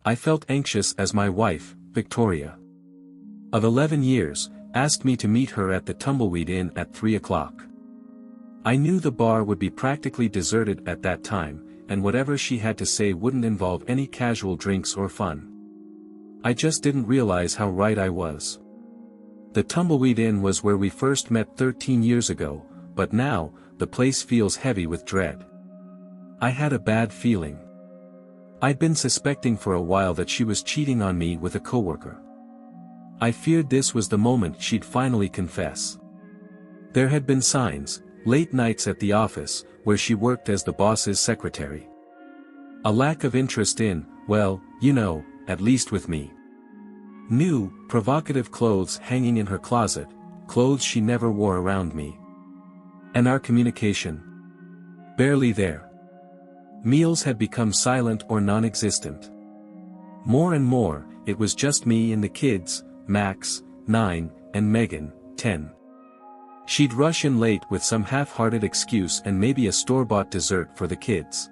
I felt anxious as my wife, Victoria, of 11 years, asked me to meet her at the Tumbleweed Inn at 3 o'clock. I knew the bar would be practically deserted at that time, and whatever she had to say wouldn't involve any casual drinks or fun. I just didn't realize how right I was. The Tumbleweed Inn was where we first met 13 years ago, but now, the place feels heavy with dread. I had a bad feeling. I'd been suspecting for a while that she was cheating on me with a coworker. I feared this was the moment she'd finally confess. There had been signs, late nights at the office, where she worked as the boss's secretary. A lack of interest in, well, you know, at least with me. New, provocative clothes hanging in her closet, clothes she never wore around me. And our communication? Barely there. Meals had become silent or non-existent. More and more, it was just me and the kids, Max, 9, and Megan, 10. She'd rush in late with some half-hearted excuse and maybe a store-bought dessert for the kids.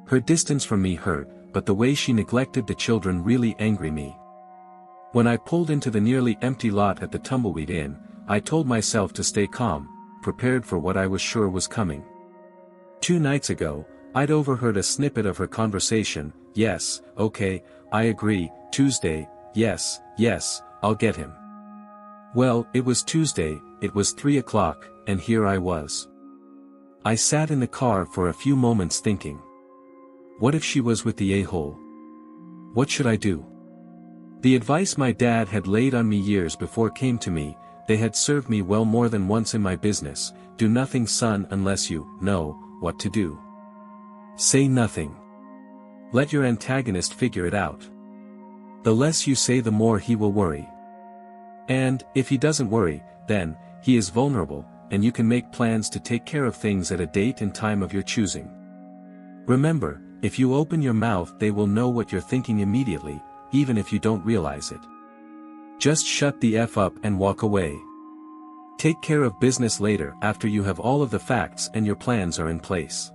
Her distance from me hurt, but the way she neglected the children really angered me. When I pulled into the nearly empty lot at the Tumbleweed Inn, I told myself to stay calm, prepared for what I was sure was coming. 2 nights ago, I'd overheard a snippet of her conversation. Yes, okay, I agree. Tuesday, yes, I'll get him. Well, it was Tuesday, it was 3 o'clock, and here I was. I sat in the car for a few moments thinking. What if she was with the a-hole? What should I do? The advice my dad had laid on me years before came to me. They had served me well more than once in my business. Do nothing, son, unless you know what to do. Say nothing. Let your antagonist figure it out. The less you say, the more he will worry. And, if he doesn't worry, then, he is vulnerable, and you can make plans to take care of things at a date and time of your choosing. Remember, if you open your mouth, they will know what you're thinking immediately, even if you don't realize it. Just shut the F up and walk away. Take care of business later after you have all of the facts and your plans are in place.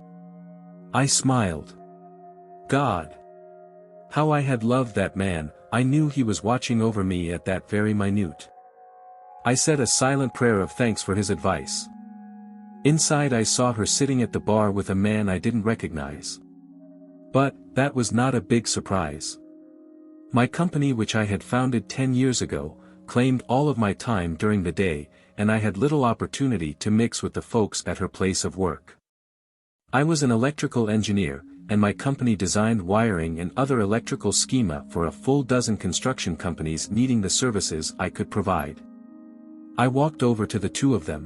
I smiled. God! How I had loved that man. I knew he was watching over me at that very minute. I said a silent prayer of thanks for his advice. Inside, I saw her sitting at the bar with a man I didn't recognize. But, that was not a big surprise. My company, which I had founded 10 years ago, claimed all of my time during the day, and I had little opportunity to mix with the folks at her place of work. I was an electrical engineer, and my company designed wiring and other electrical schema for a full dozen construction companies needing the services I could provide. I walked over to the two of them.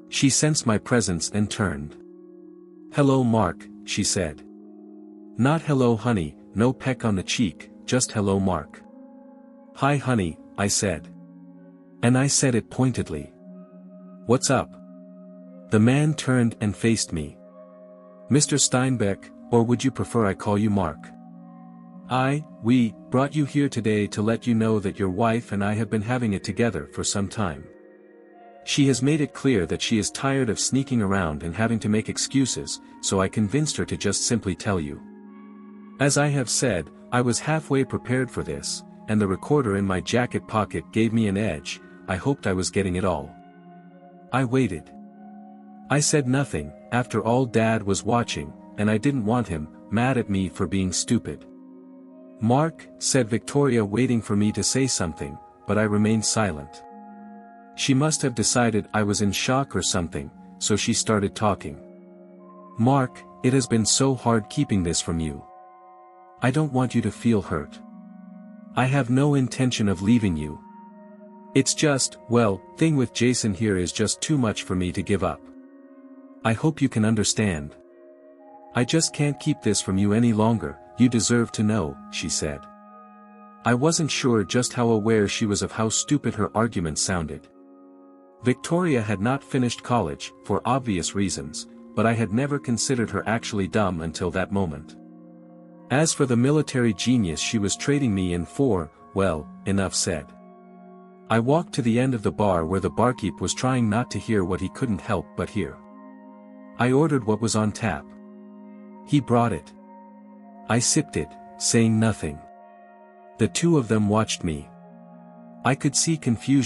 She sensed my presence and turned. "Hello, Mark," she said. Not "hello, honey," no peck on the cheek, just "hello, Mark." "Hi, honey," I said. And I said it pointedly. "What's up?" The man turned and faced me. "Mr. Steinbeck, or would you prefer I call you Mark? We brought you here today to let you know that your wife and I have been having it together for some time. She has made it clear that she is tired of sneaking around and having to make excuses, so I convinced her to just simply tell you. As I have said, I was halfway prepared for this, and the recorder in my jacket pocket gave me an edge. I hoped I was getting it all. I waited. I said nothing. After all, Dad was watching, and I didn't want him mad at me for being stupid. "Mark," said Victoria, waiting for me to say something, but I remained silent. She must have decided I was in shock or something, so she started talking. "Mark, it has been so hard keeping this from you. I don't want you to feel hurt. I have no intention of leaving you. It's just, well, thing with Jason here is just too much for me to give up. I hope you can understand. I just can't keep this from you any longer. You deserve to know," she said. I wasn't sure just how aware she was of how stupid her argument sounded. Victoria had not finished college, for obvious reasons, but I had never considered her actually dumb until that moment. As for the military genius she was trading me in for, well, enough said. I walked to the end of the bar where the barkeep was trying not to hear what he couldn't help but hear. I ordered what was on tap. He brought it. I sipped it, saying nothing. The two of them watched me. I could see confusion